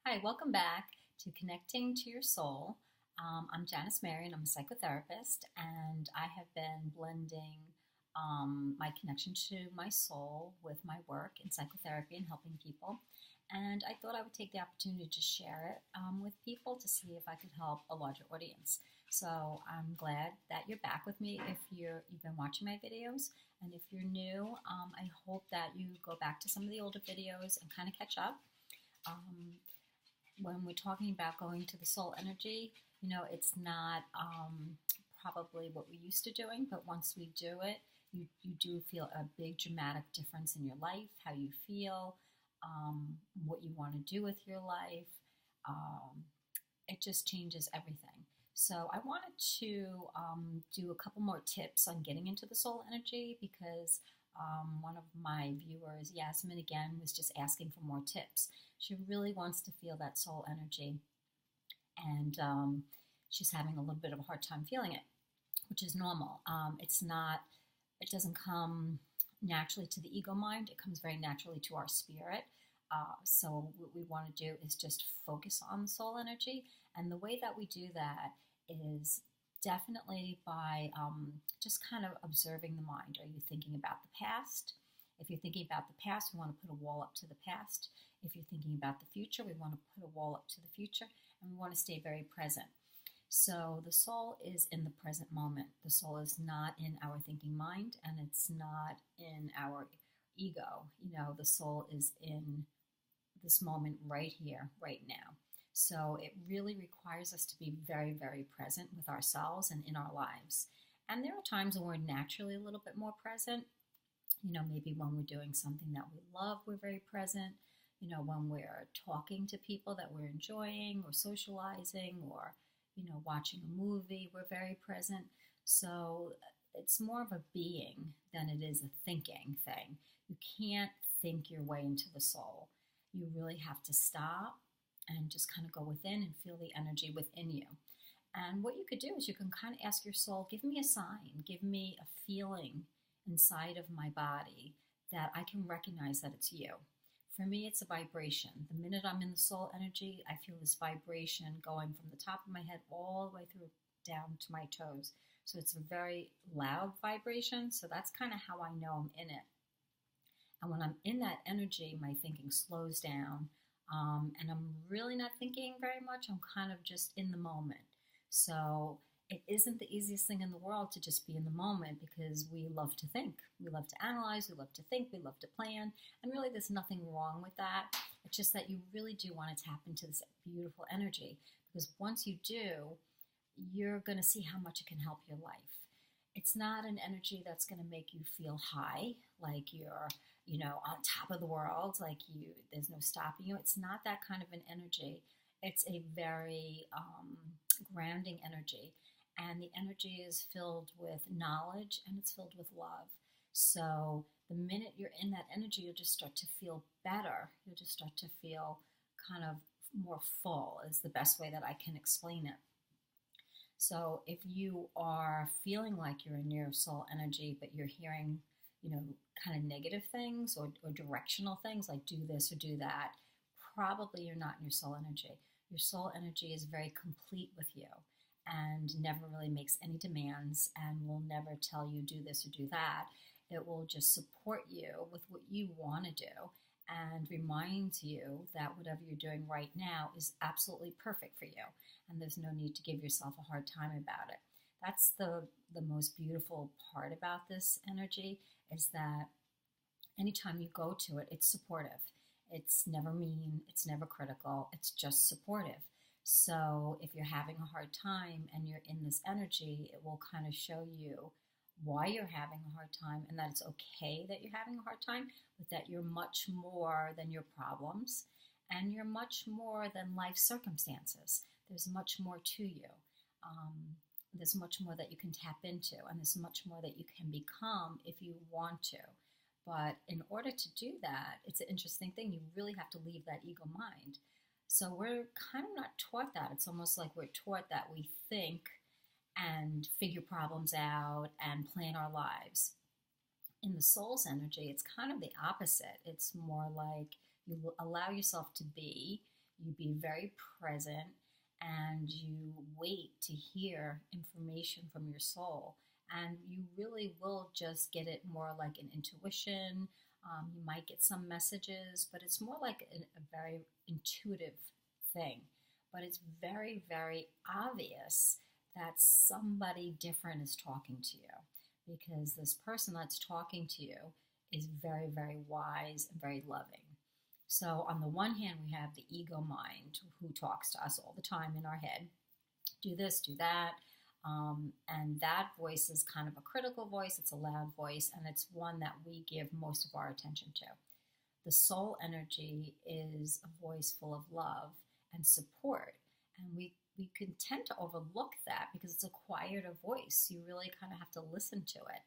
Hi, welcome back to Connecting to Your Soul. I'm Janice Marion. I'm a psychotherapist, and I have been blending my connection to my soul with my work in psychotherapy and helping people. And I thought I would take the opportunity to share it with people to see if I could help a larger audience. So I'm glad that you're back with me if you've been watching my videos. And if you're new, I hope that you go back to some of the older videos and kind of catch up. Um, when we're talking about going to the soul energy, it's not probably what we're used to doing, but once we do it, you do feel a big dramatic difference in your life, how you feel, what you want to do with your life. It just changes everything. So I wanted to do a couple more tips on getting into the soul energy because one of my viewers, Yasmin, again, was just asking for more tips. She really wants to feel that soul energy, and she's having a little bit of a hard time feeling it, which is normal. It doesn't come naturally to the ego mind. It comes very naturally to our spirit. So what we want to do is just focus on the soul energy. And the way that we do that is definitely by just kind of observing the mind. Are you thinking about the past? If you're thinking about the past, we want to put a wall up to the past. If you're thinking about the future, we want to put a wall up to the future. And we want to stay very present. So the soul is in the present moment. The soul is not in our thinking mind, and it's not in our ego. The soul is in this moment right here, right now. So it really requires us to be very, very present with ourselves and in our lives. And there are times when we're naturally a little bit more present. Maybe when we're doing something that we love, we're very present. When we're talking to people that we're enjoying or socializing or, watching a movie, we're very present. So it's more of a being than it is a thinking thing. You can't think your way into the soul. You really have to stop and just kind of go within and feel the energy within you. And what you could do is you can kind of ask your soul, give me a sign, give me a feeling inside of my body that I can recognize that it's you. For me, it's a vibration. The minute I'm in the soul energy, I feel this vibration going from the top of my head all the way through down to my toes. So it's a very loud vibration. So that's kind of how I know I'm in it. And when I'm in that energy, my thinking slows down. And I'm really not thinking very much. I'm kind of just in the moment. So it isn't the easiest thing in the world to just be in the moment because we love to think. We love to analyze. We love to think. We love to plan. And really, there's nothing wrong with that. It's just that you really do want to tap into this beautiful energy because once you do, you're going to see how much it can help your life. It's not an energy that's going to make you feel high, like you're, on top of the world, like there's no stopping you. It's not that kind of an energy. It's a very grounding energy. And the energy is filled with knowledge and it's filled with love. So the minute you're in that energy, you'll just start to feel better. You'll just start to feel kind of more full is the best way that I can explain it. So if you are feeling like you're in your soul energy, but you're hearing, kind of negative things or directional things like do this or do that, probably you're not in your soul energy. Your soul energy is very complete with you and never really makes any demands and will never tell you do this or do that. It will just support you with what you want to do and reminds you that whatever you're doing right now is absolutely perfect for you. And there's no need to give yourself a hard time about it. That's the most beautiful part about this energy is that anytime you go to it, it's supportive. It's never mean, it's never critical, it's just supportive. So if you're having a hard time and you're in this energy, it will kind of show you why you're having a hard time and that it's okay that you're having a hard time, but that you're much more than your problems and you're much more than life circumstances. There's much more to you. There's much more that you can tap into and there's much more that you can become if you want to. But in order to do that, it's an interesting thing. You really have to leave that ego mind. So we're kind of not taught that. It's almost like we're taught that we think and figure problems out and plan our lives. In the soul's energy, it's kind of the opposite. It's more like you allow yourself to be. You be very present and you wait to hear information from your soul. And you really will just get it more like an intuition. You might get some messages, but it's more like a very intuitive thing. But it's very, very obvious that somebody different is talking to you, because this person that's talking to you is very, very wise and very loving. So, on the one hand, we have the ego mind who talks to us all the time in our head, do this, do that. And that voice is kind of a critical voice, it's a loud voice, and it's one that we give most of our attention to. The soul energy is a voice full of love and support, and we can tend to overlook that because it's a quieter voice. You really kind of have to listen to it.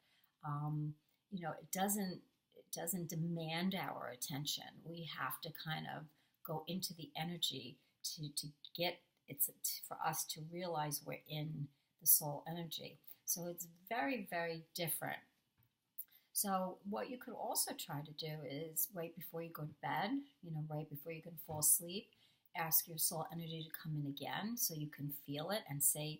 It doesn't demand our attention. We have to kind of go into the energy to get it's for us to realize we're in the soul energy. So it's very, very different. So what you could also try to do is right before you go to bed, right before you can fall asleep, ask your soul energy to come in again so you can feel it and say,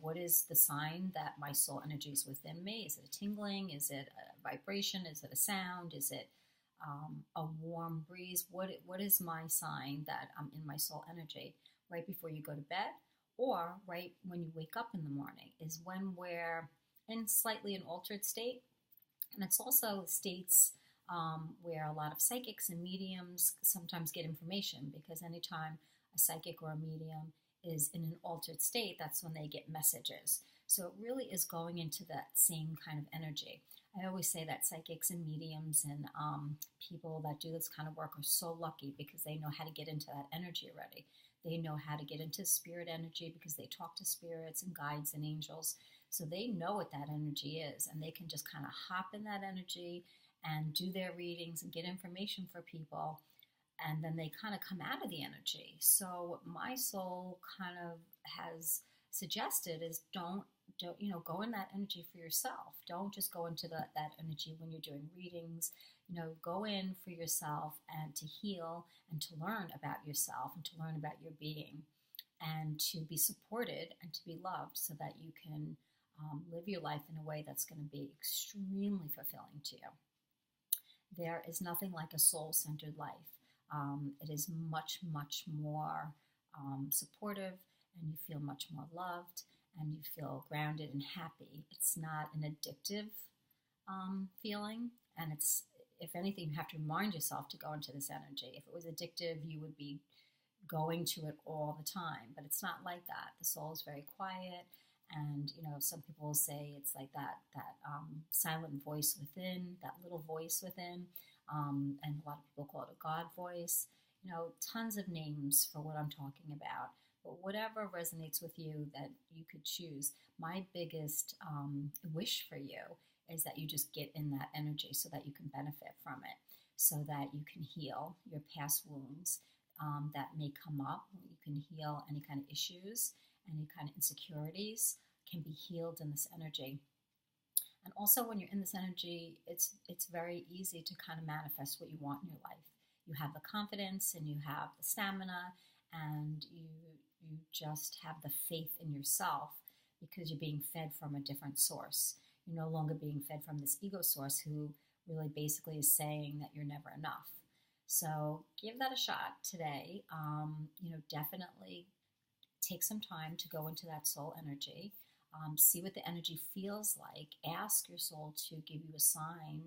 what is the sign that my soul energy is within me? Is it a tingling? Is it a vibration? Is it a sound? Is it a warm breeze? What is my sign that I'm in my soul energy? Right before you go to bed or right when you wake up in the morning is when we're in slightly an altered state. And it's also states where a lot of psychics and mediums sometimes get information, because anytime a psychic or a medium is in an altered state, that's when they get messages. So it really is going into that same kind of energy. I always say that psychics and mediums and people that do this kind of work are so lucky because they know how to get into that energy already. They know how to get into spirit energy because they talk to spirits and guides and angels. So they know what that energy is, and they can just kind of hop in that energy and do their readings and get information for people. And then they kind of come out of the energy. So what my soul kind of has suggested is don't go in that energy for yourself. Don't just go into that energy when you're doing readings. Go in for yourself and to heal and to learn about yourself and to learn about your being and to be supported and to be loved so that you can live your life in a way that's going to be extremely fulfilling to you. There is nothing like a soul-centered life. It is much, much more supportive, and you feel much more loved, and you feel grounded and happy. It's not an addictive feeling, and it's, if anything, you have to remind yourself to go into this energy. If it was addictive, you would be going to it all the time, but it's not like that. The soul is very quiet, and some people will say it's like that silent voice within, that little voice within, and a lot of people call it a God voice. Tons of names for what I'm talking about. But whatever resonates with you that you could choose. My biggest wish for you is that you just get in that energy so that you can benefit from it, so that you can heal your past wounds that may come up. You can heal any kind of issues, any kind of insecurities can be healed in this energy. And also when you're in this energy, it's very easy to kind of manifest what you want in your life. You have the confidence and you have the stamina, and you just have the faith in yourself because you're being fed from a different source. You're no longer being fed from this ego source who really basically is saying that you're never enough. So give that a shot today. Definitely take some time to go into that soul energy. See what the energy feels like. Ask your soul to give you a sign.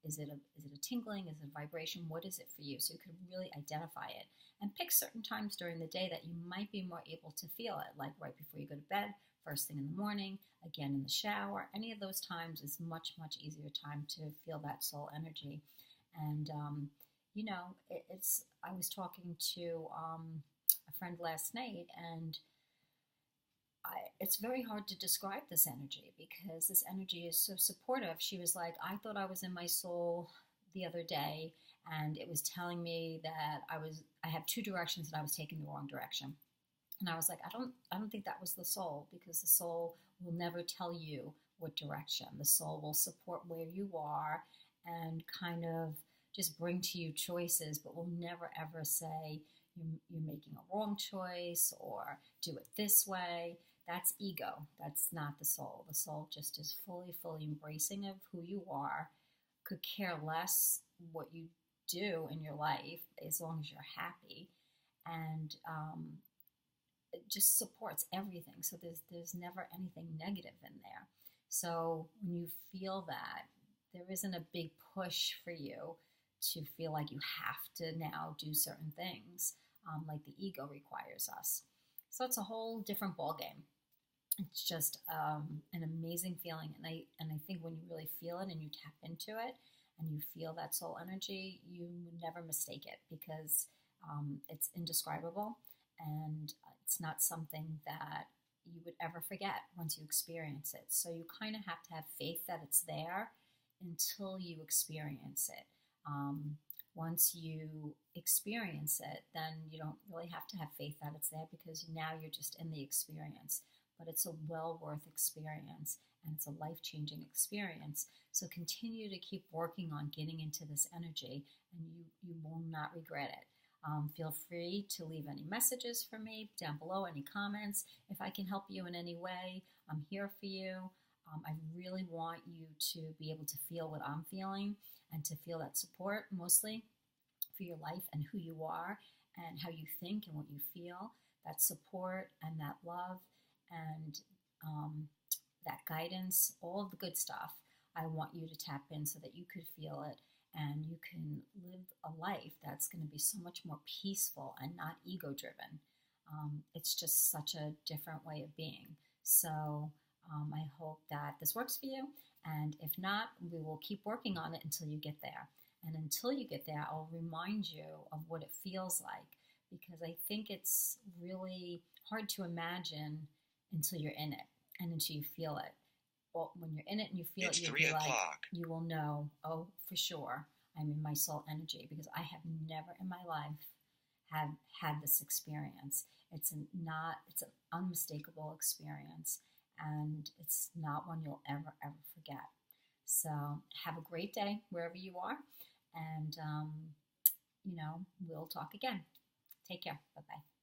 Is it a tingling? Is it a vibration? What is it for you? So you can really identify it. And pick certain times during the day that you might be more able to feel it, like right before you go to bed, first thing in the morning, again in the shower. Any of those times is much, much easier time to feel that soul energy. And, I was talking to a friend last night, and it's very hard to describe this energy because this energy is so supportive. She was like, I thought I was in my soul the other day, and it was telling me that I have two directions and I was taking the wrong direction. And I was like, I don't think that was the soul, because the soul will never tell you what direction. The soul will support where you are and kind of just bring to you choices, but will never ever say you're making a wrong choice or do it this way. That's ego. That's not the soul. The soul just is fully embracing of who you are, could care less what you do in your life as long as you're happy, and it just supports everything. So there's never anything negative in there. So when you feel that, there isn't a big push for you to feel like you have to now do certain things, like the ego requires us. So it's a whole different ballgame. It's just an amazing feeling, and I think when you really feel it and you tap into it and you feel that soul energy, you never mistake it, because it's indescribable, and it's not something that you would ever forget once you experience it. So you kind of have to have faith that it's there until you experience it. Once you experience it, then you don't really have to have faith that it's there, because now you're just in the experience. But it's a well worth experience, and it's a life-changing experience. So continue to keep working on getting into this energy, and you will not regret it. Feel free to leave any messages for me down below, any comments. If I can help you in any way, I'm here for you. I really want you to be able to feel what I'm feeling, and to feel that support, mostly for your life and who you are and how you think and what you feel. That support and that love and that guidance, all of the good stuff. I want you to tap in so that you could feel it, and you can live a life that's going to be so much more peaceful and not ego driven. It's just such a different way of being. So I hope that this works for you. And if not, we will keep working on it until you get there. And until you get there, I'll remind you of what it feels like, because I think it's really hard to imagine until you're in it and until you feel it. Well, when you're in it and you feel it, you'll be like, you will know, oh, for sure, I'm in my soul energy, because I have never in my life have had this experience. It's an unmistakable experience, and it's not one you'll ever forget. So have a great day wherever you are, and we'll talk again. Take care. Bye-bye.